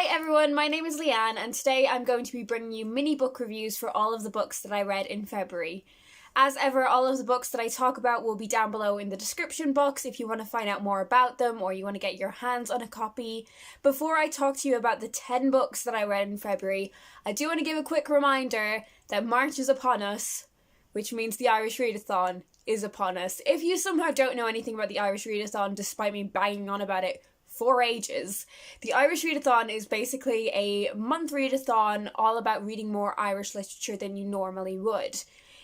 Hi everyone, my name is Leanne and today I'm going to be bringing you mini book reviews for all of the books that I read in February. As ever, all of the books that I talk about will be down below in the description box if you want to find out more about them or you want to get your hands on a copy. Before I talk to you about the 10 books that I read in February, I do want to give a quick reminder that March is upon us, which means the Irish Readathon is upon us. If you somehow don't know anything about the Irish Readathon, despite me banging on about it for ages, the Irish Readathon is basically a month readathon all about reading more Irish literature than you normally would.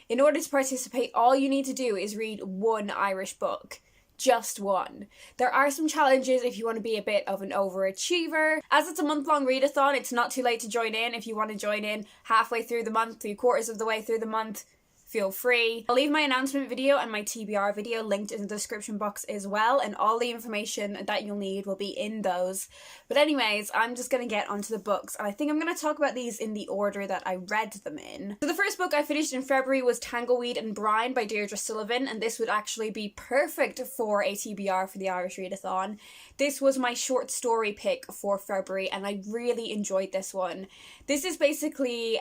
In order to participate, all you need to do is read one Irish book. Just one. There are some challenges if you want to be a bit of an overachiever. As it's a month-long readathon, it's not too late to join in. If you want to join in halfway through the month, 3/4 of the way through the month, feel free. I'll leave my announcement video and my TBR video linked in the description box as well, and all the information that you'll need will be in those. But anyways, I'm just going to get onto the books, and I think I'm going to talk about these in the order that I read them in. So the first book I finished in February was Tangleweed Bribe by Deirdre Sullivan, and this would actually be perfect for a TBR for the Irish Readathon. This was my short story pick for February, and I really enjoyed this one. This is basically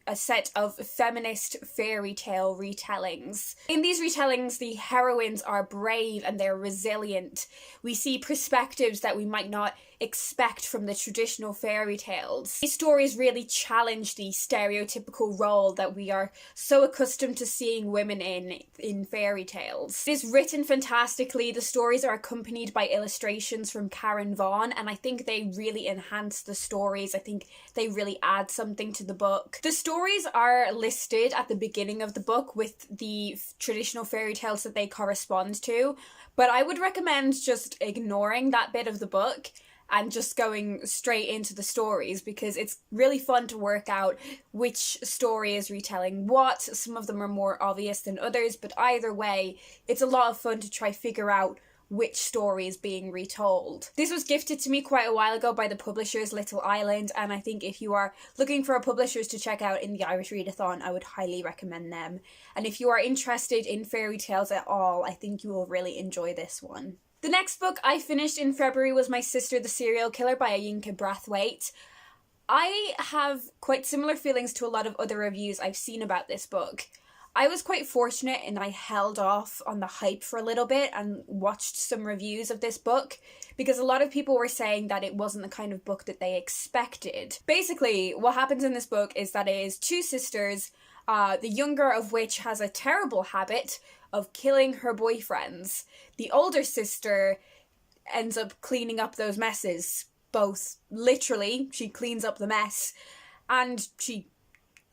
a set of feminist fairy tale retellings. In these retellings, the heroines are brave and they're resilient. We see perspectives that we might not expect from the traditional fairy tales. These stories really challenge the stereotypical role that we are so accustomed to seeing women in fairy tales. It is written fantastically. The stories are accompanied by illustrations from Karen Vaughan, and I think they really enhance the stories. I think they really add something to the book. The stories are listed at the beginning of the book with the traditional fairy tales that they correspond to, but I would recommend just ignoring that bit of the book and just going straight into the stories, because it's really fun to work out which story is retelling what. Some of them are more obvious than others, but either way, it's a lot of fun to try figure out which story is being retold. This was gifted to me quite a while ago by the publishers Little Island, and I think if you are looking for publishers to check out in the Irish Readathon, I would highly recommend them. And if you are interested in fairy tales at all, I think you will really enjoy this one. The next book I finished in February was My Sister the Serial Killer by Ayinka Brathwaite. I have quite similar feelings to a lot of other reviews I've seen about this book. I was quite fortunate in that I held off on the hype for a little bit and watched some reviews of this book, because a lot of people were saying that it wasn't the kind of book that they expected. Basically, what happens in this book is that it is two sisters, the younger of which has a terrible habit of killing her boyfriends. The older sister ends up cleaning up those messes. Both literally, she cleans up the mess and she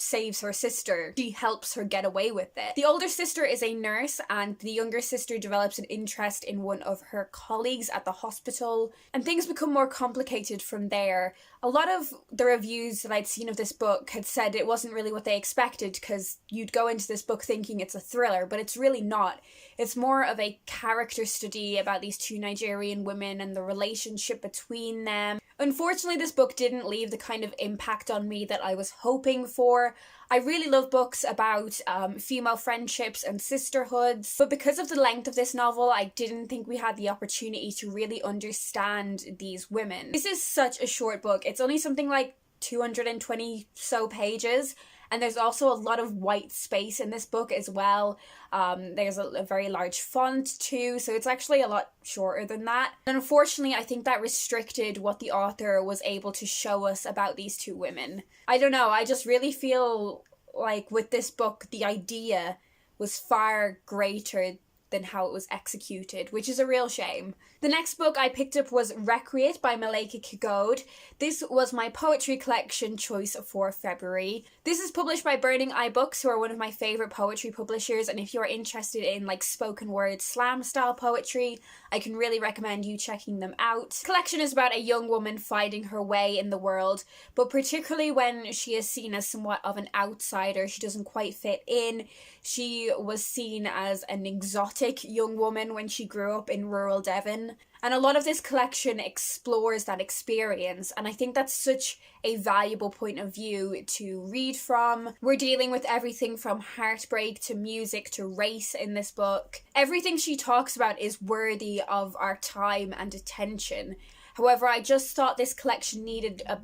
saves her sister. She helps her get away with it. The older sister is a nurse, and the younger sister develops an interest in one of her colleagues at the hospital, and things become more complicated from there. A lot of the reviews that I'd seen of this book had said it wasn't really what they expected, because you'd go into this book thinking it's a thriller, but it's really not. It's more of a character study about these two Nigerian women and the relationship between them. Unfortunately, this book didn't leave the kind of impact on me that I was hoping for. I really love books about female friendships and sisterhoods, but because of the length of this novel, I didn't think we had the opportunity to really understand these women. This is such a short book. It's only something like 220 so pages, and there's also a lot of white space in this book as well. There's a very large font too, so it's actually a lot shorter than that. And unfortunately, I think that restricted what the author was able to show us about these two women. I don't know, I just really feel like with this book, the idea was far greater than how it was executed, which is a real shame. The next book I picked up was Recreate by Malika Kagode. This was my poetry collection choice for February. This is published by Burning Eye Books, who are one of my favourite poetry publishers, and if you're interested in like spoken word slam style poetry, I can really recommend you checking them out. The collection is about a young woman finding her way in the world, but particularly when she is seen as somewhat of an outsider. She doesn't quite fit in. She was seen as an exotic young woman when she grew up in rural Devon. And a lot of this collection explores that experience, and I think that's such a valuable point of view to read from. We're dealing with everything from heartbreak to music to race in this book. Everything she talks about is worthy of our time and attention. However, I just thought this collection needed a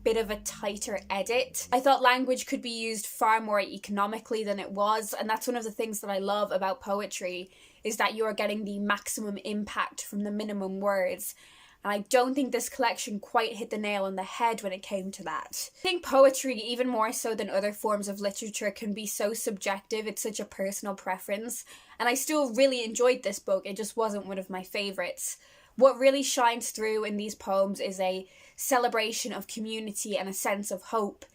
bit of a tighter edit. I thought language could be used far more economically than it was, and that's one of the things that I love about poetry, is that you are getting the maximum impact from the minimum words. And I don't think this collection quite hit the nail on the head when it came to that. I think poetry, even more so than other forms of literature, can be so subjective. It's such a personal preference. And I still really enjoyed this book. It just wasn't one of my favourites. What really shines through in these poems is a celebration of community and a sense of hope.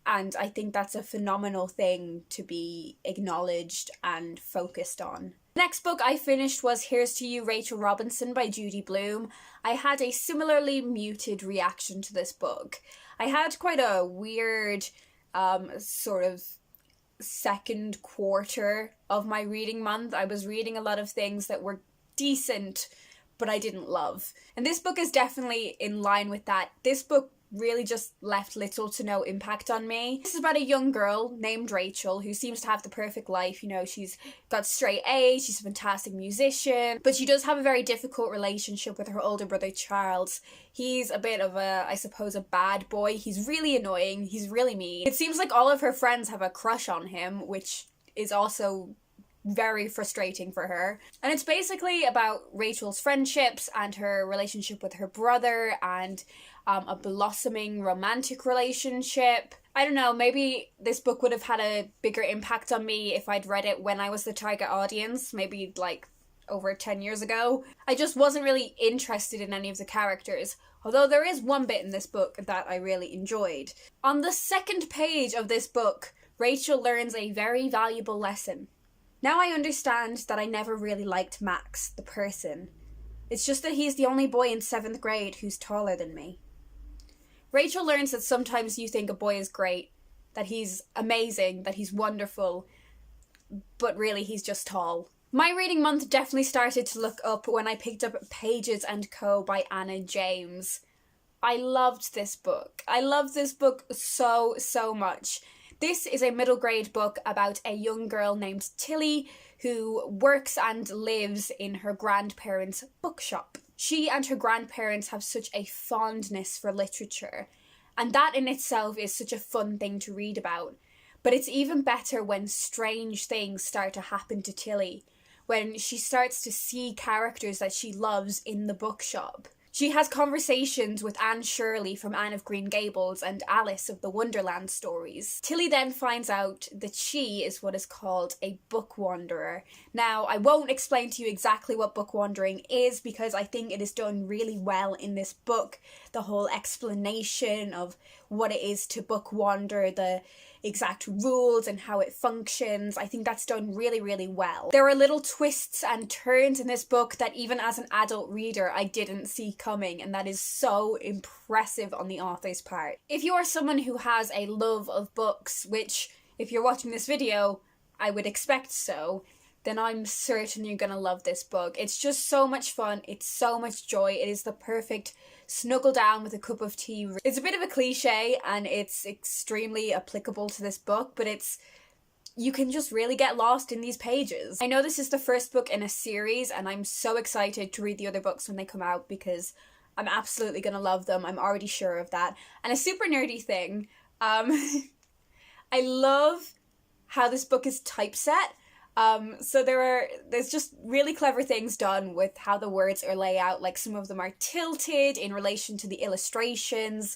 And I think that's a phenomenal thing to be acknowledged and focused on. The next book I finished was Here's to You, Rachel Robinson by Judy Blume. I had a similarly muted reaction to this book. I had quite a weird sort of second quarter of my reading month. I was reading a lot of things that were decent, but I didn't love. And this book is definitely in line with that. This book really just left little to no impact on me. This is about a young girl named Rachel who seems to have the perfect life. You know, she's got straight A's, she's a fantastic musician, but she does have a very difficult relationship with her older brother Charles. He's a bit of a, I suppose, a bad boy. He's really annoying, he's really mean. It seems like all of her friends have a crush on him, which is also very frustrating for her. And it's basically about Rachel's friendships and her relationship with her brother and a blossoming romantic relationship. I don't know, maybe this book would have had a bigger impact on me if I'd read it when I was the target audience, maybe like over 10 years ago. I just wasn't really interested in any of the characters, although there is one bit in this book that I really enjoyed. On the second page of this book, Rachel learns a very valuable lesson. Now I understand that I never really liked Max, the person. It's just that he's the only boy in 7th grade who's taller than me. Rachel learns that sometimes you think a boy is great, that he's amazing, that he's wonderful, but really he's just tall. My reading month definitely started to look up when I picked up Pages & Co. by Anna James. I loved this book. I loved this book so, so much. This is a middle grade book about a young girl named Tilly who works and lives in her grandparents' bookshop. She and her grandparents have such a fondness for literature, and that in itself is such a fun thing to read about. But it's even better when strange things start to happen to Tilly, when she starts to see characters that she loves in the bookshop. She has conversations with Anne Shirley from Anne of Green Gables and Alice of the Wonderland stories. Tilly then finds out that she is what is called a book wanderer. Now, I won't explain to you exactly what book wandering is because I think it is done really well in this book. The whole explanation of what it is to book wander, the exact rules and how it functions. I think that's done really, really well. There are little twists and turns in this book that even as an adult reader I didn't see coming, and that is so impressive on the author's part. If you are someone who has a love of books, which if you're watching this video I would expect so, then I'm certain you're gonna love this book. It's just so much fun, it's so much joy, it is the perfect snuggle down with a cup of tea. It's a bit of a cliche and it's extremely applicable to this book, but you can just really get lost in these pages. I know this is the first book in a series and I'm so excited to read the other books when they come out because I'm absolutely gonna love them. I'm already sure of that. And a super nerdy thing, I love how this book is typeset. So there's just really clever things done with how the words are laid out. Like some of them are tilted in relation to the illustrations.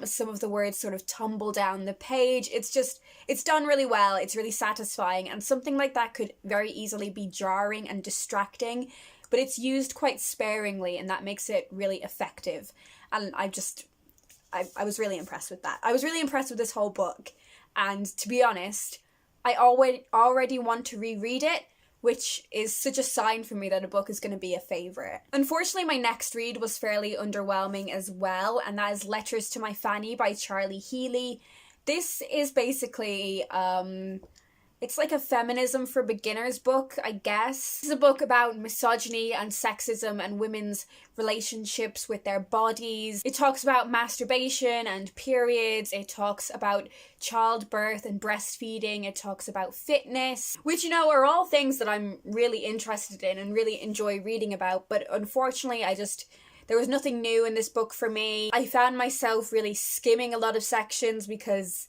Some of the words sort of tumble down the page. It's done really well. It's really satisfying. And something like that could very easily be jarring and distracting, but it's used quite sparingly and that makes it really effective. And I was really impressed with that. I was really impressed with this whole book. And to be honest, I already want to reread it, which is such a sign for me that a book is going to be a favourite. Unfortunately, my next read was fairly underwhelming as well, and that is Letters to My Fanny by Charlie Healy. This is basically, it's like a feminism for beginners book, I guess. This is a book about misogyny and sexism and women's relationships with their bodies. It talks about masturbation and periods. It talks about childbirth and breastfeeding. It talks about fitness, which, you know, are all things that I'm really interested in and really enjoy reading about. But unfortunately, There was nothing new in this book for me. I found myself really skimming a lot of sections because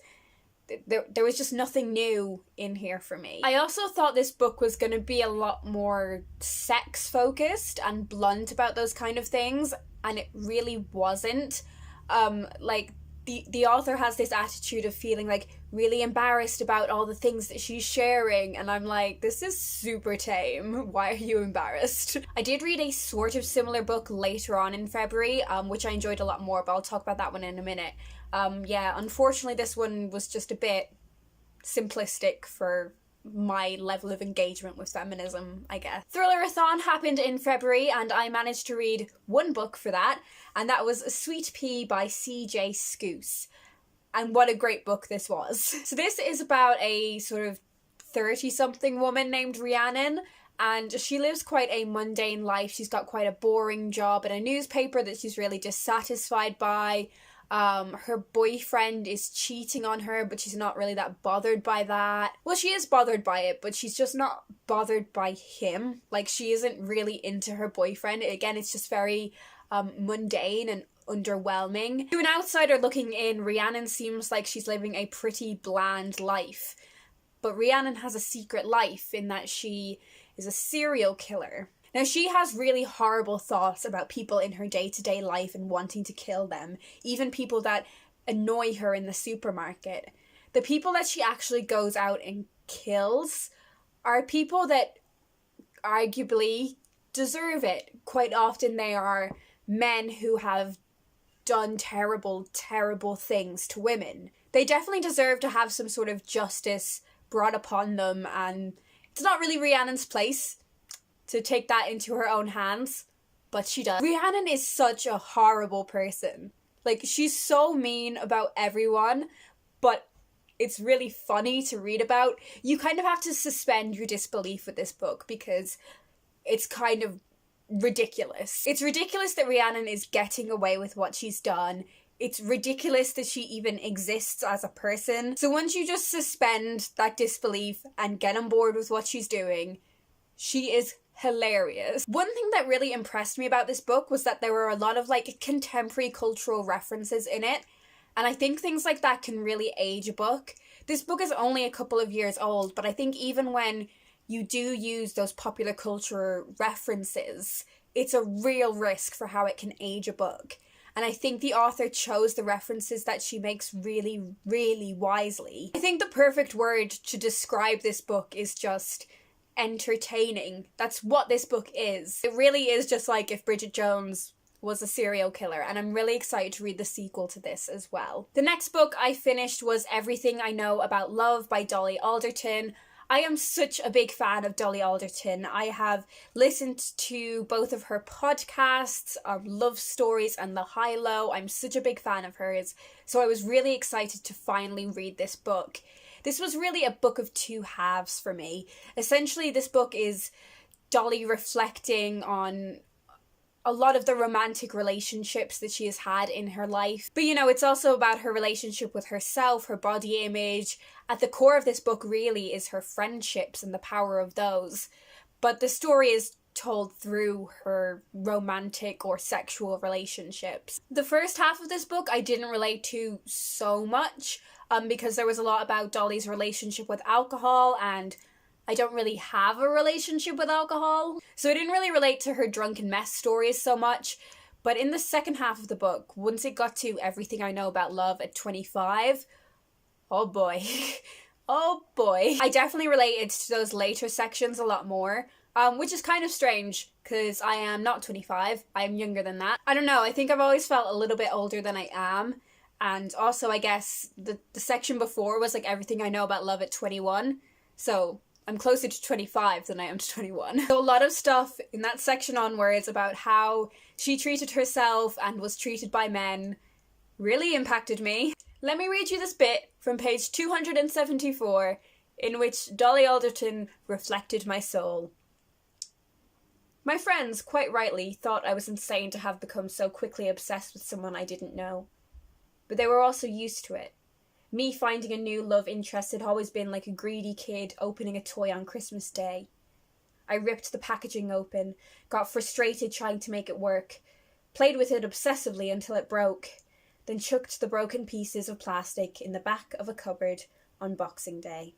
there was just nothing new in here for me. I also thought this book was going to be a lot more sex focused and blunt about those kind of things, and it really wasn't. The author has this attitude of feeling like really embarrassed about all the things that she's sharing, and I'm like, this is super tame. Why are you embarrassed? I did read a sort of similar book later on in February, which I enjoyed a lot more, but I'll talk about that one in a minute. Unfortunately this one was just a bit simplistic for my level of engagement with feminism, I guess. Thriller-a-thon happened in February and I managed to read one book for that, and that was Sweet Pea by C.J. Scoose. And what a great book this was. So this is about a sort of 30-something woman named Rhiannon, and she lives quite a mundane life. She's got quite a boring job in a newspaper that she's really dissatisfied by. Her boyfriend is cheating on her, but she's not really that bothered by that. Well, she is bothered by it, but she's just not bothered by him. Like, she isn't really into her boyfriend. Again, it's just very mundane and underwhelming. To an outsider looking in, Rhiannon seems like she's living a pretty bland life. But Rhiannon has a secret life in that she is a serial killer. Now, she has really horrible thoughts about people in her day-to-day life and wanting to kill them, even people that annoy her in the supermarket. The people that she actually goes out and kills are people that arguably deserve it. Quite often they are men who have done terrible, terrible things to women. They definitely deserve to have some sort of justice brought upon them, and it's not really Rhiannon's place to take that into her own hands, but she does. Rhiannon is such a horrible person. Like, she's so mean about everyone, but it's really funny to read about. You kind of have to suspend your disbelief with this book because it's kind of ridiculous. It's ridiculous that Rhiannon is getting away with what she's done. It's ridiculous that she even exists as a person. So once you just suspend that disbelief and get on board with what she's doing, she is hilarious. One thing that really impressed me about this book was that there were a lot of like contemporary cultural references in it, and I think things like that can really age a book. This book is only a couple of years old, but I think even when you do use those popular culture references, it's a real risk for how it can age a book. And I think the author chose the references that she makes really, really wisely. I think the perfect word to describe this book is just entertaining. That's what this book is. It really is just like if Bridget Jones was a serial killer, and I'm really excited to read the sequel to this as well. The next book I finished was Everything I Know About Love by Dolly Alderton. I am such a big fan of Dolly Alderton. I have listened to both of her podcasts, Love Stories and The High Low. I'm such a big fan of hers, so I was really excited to finally read this book. This was really a book of two halves for me. Essentially, this book is Dolly reflecting on a lot of the romantic relationships that she has had in her life. But, you know, it's also about her relationship with herself, her body image. At the core of this book really is her friendships and the power of those. But the story is told through her romantic or sexual relationships. The first half of this book I didn't relate to so much, because there was a lot about Dolly's relationship with alcohol, and I don't really have a relationship with alcohol, so I didn't really relate to her drunken mess stories so much. But in the second half of the book, once it got to Everything I Know About Love at 25, oh boy, oh boy. I definitely related to those later sections a lot more, which is kind of strange, because I am not 25, I am younger than that. I don't know, I think I've always felt a little bit older than I am, and also I guess the section before was like Everything I Know About Love at 21, so I'm closer to 25 than I am to 21. So a lot of stuff in that section onwards about how she treated herself and was treated by men really impacted me. Let me read you this bit from page 274 in which Dolly Alderton reflected my soul. My friends, quite rightly, thought I was insane to have become so quickly obsessed with someone I didn't know. But they were also used to it. Me finding a new love interest had always been like a greedy kid opening a toy on Christmas Day. I ripped the packaging open, got frustrated trying to make it work, played with it obsessively until it broke, then chucked the broken pieces of plastic in the back of a cupboard on Boxing Day.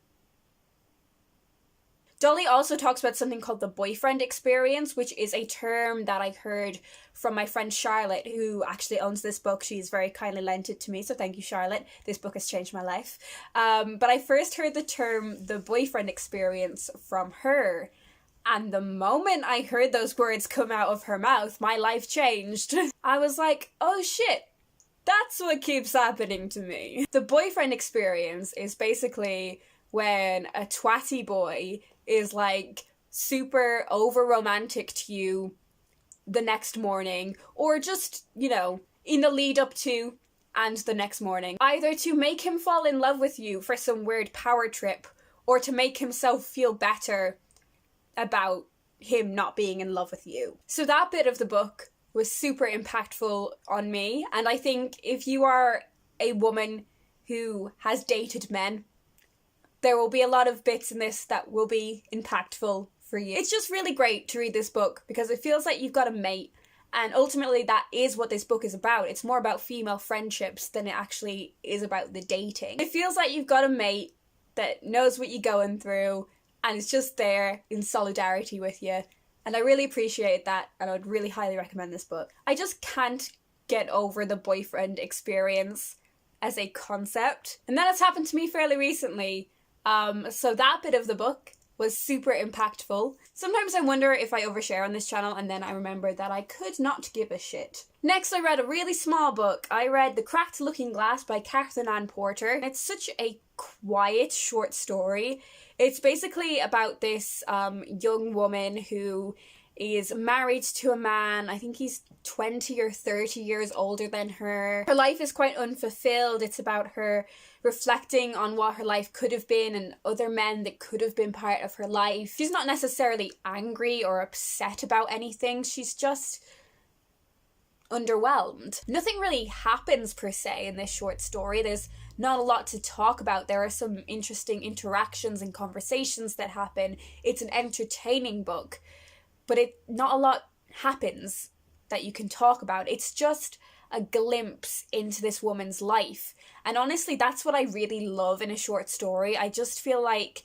Dolly also talks about something called the boyfriend experience, which is a term that I heard from my friend Charlotte, who actually owns this book. She's very kindly lent it to me, so thank you, Charlotte. This book has changed my life. But I first heard the term the boyfriend experience from her, and the moment I heard those words come out of her mouth, my life changed. I was like, oh shit, that's what keeps happening to me. The boyfriend experience is basically when a twatty boy is like super over romantic to you the next morning, or just, you know, in the lead up to and the next morning, either to make him fall in love with you for some weird power trip, or to make himself feel better about him not being in love with you. So that bit of the book was super impactful on me, and I think if you are a woman who has dated men, there will be a lot of bits in this that will be impactful for you. It's just really great to read this book because it feels like you've got a mate, and ultimately that is what this book is about. It's more about female friendships than it actually is about the dating. It feels like you've got a mate that knows what you're going through and is just there in solidarity with you, and I really appreciate that, and I would really highly recommend this book. I just can't get over the boyfriend experience as a concept, and that has happened to me fairly recently. So that bit of the book was super impactful. Sometimes I wonder if I overshare on this channel, and then I remember that I could not give a shit. Next, I read a really small book. I read The Cracked Looking Glass by Catherine Ann Porter. It's such a quiet, short story. It's basically about this young woman who is married to a man. I think he's 20 or 30 years older than her. Her life is quite unfulfilled. It's about her reflecting on what her life could have been and other men that could have been part of her life. She's not necessarily angry or upset about anything. She's just underwhelmed. Nothing really happens per se in this short story. There's not a lot to talk about. There are some interesting interactions and conversations that happen. It's an entertaining book, but not a lot happens that you can talk about. It's just a glimpse into this woman's life. And honestly, that's what I really love in a short story. I just feel like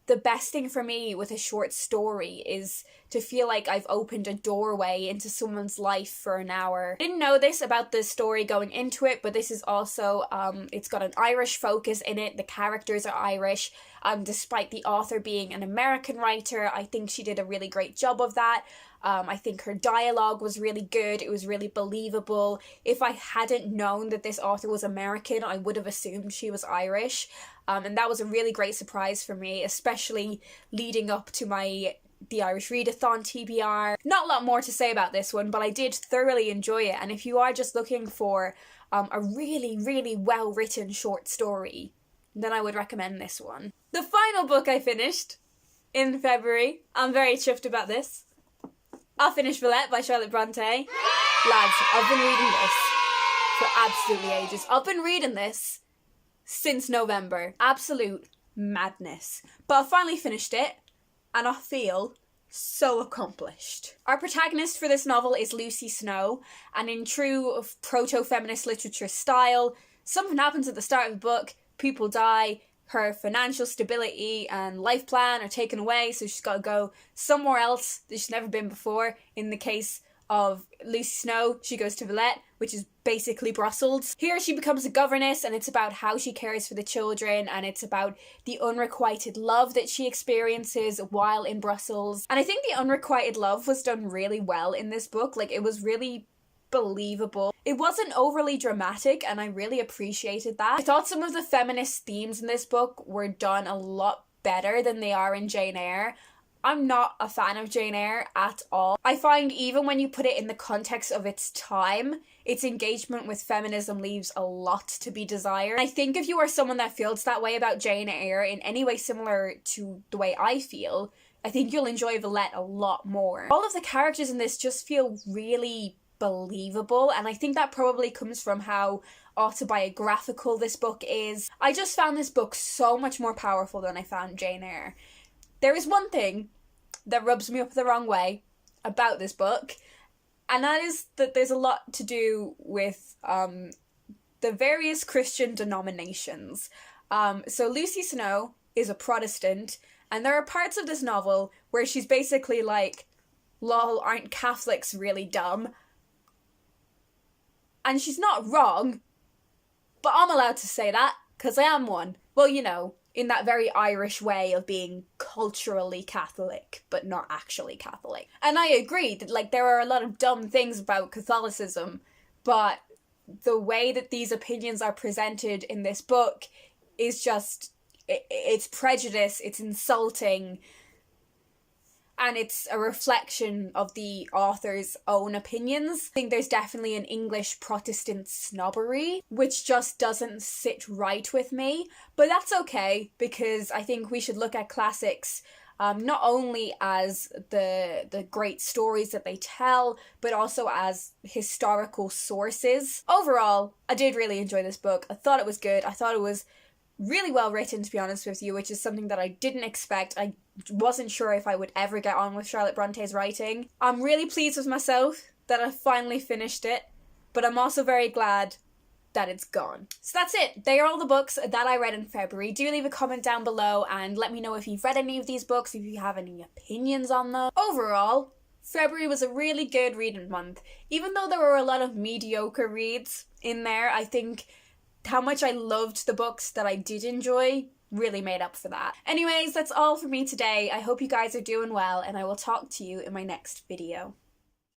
the best thing for me with a short story is to feel like I've opened a doorway into someone's life for an hour. I didn't know this about the story going into it, but this is also, it's got an Irish focus in it. The characters are Irish. Despite the author being an American writer, I think she did a really great job of that. I think her dialogue was really good. It was really believable. If I hadn't known that this author was American, I would have assumed she was Irish. And that was a really great surprise for me, especially leading up to the Irish Readathon TBR. Not a lot more to say about this one, but I did thoroughly enjoy it. And if you are just looking for a really, really well-written short story, then I would recommend this one. The final book I finished in February, I'm very chuffed about this. I'll finish Villette by Charlotte Bronte. Lads, I've been reading this for absolutely ages. I've been reading this since November. Absolute madness. But I finally finished it, and I feel so accomplished. Our protagonist for this novel is Lucy Snow, and in true proto-feminist literature style, something happens at the start of the book, people die, her financial stability and life plan are taken away, so she's got to go somewhere else that she's never been before. In the case of Lucy Snow, she goes to Villette, which is basically Brussels. Here she becomes a governess, and it's about how she cares for the children, and it's about the unrequited love that she experiences while in Brussels. And I think the unrequited love was done really well in this book. Like, it was really believable. It wasn't overly dramatic, and I really appreciated that. I thought some of the feminist themes in this book were done a lot better than they are in Jane Eyre. I'm not a fan of Jane Eyre at all. I find even when you put it in the context of its time, its engagement with feminism leaves a lot to be desired. I think if you are someone that feels that way about Jane Eyre in any way similar to the way I feel, I think you'll enjoy Villette a lot more. All of the characters in this just feel really believable, and I think that probably comes from how autobiographical this book is. I just found this book so much more powerful than I found Jane Eyre. There is one thing that rubs me up the wrong way about this book, And that is that there's a lot to do with the various Christian denominations. So Lucy Snow is a Protestant, and there are parts of this novel where she's basically like, lol, aren't Catholics really dumb? And she's not wrong, but I'm allowed to say that, because I am one. Well, you know, in that very Irish way of being culturally Catholic, but not actually Catholic. And I agree that, like, there are a lot of dumb things about Catholicism, but the way that these opinions are presented in this book is just, it's prejudice, it's insulting, and it's a reflection of the author's own opinions. I think there's definitely an English Protestant snobbery, which just doesn't sit right with me. But that's okay, because I think we should look at classics not only as the great stories that they tell, but also as historical sources. Overall, I did really enjoy this book. I thought it was good. I thought it was really well written, to be honest with you, which is something that I didn't expect. I wasn't sure if I would ever get on with Charlotte Bronte's writing. I'm really pleased with myself that I finally finished it, but I'm also very glad that it's gone. So that's it. They are all the books that I read in February. Do leave a comment down below and let me know if you've read any of these books, if you have any opinions on them. Overall, February was a really good reading month. Even though there were a lot of mediocre reads in there, I think how much I loved the books that I did enjoy really made up for that. Anyways, that's all for me today. I hope you guys are doing well, and I will talk to you in my next video.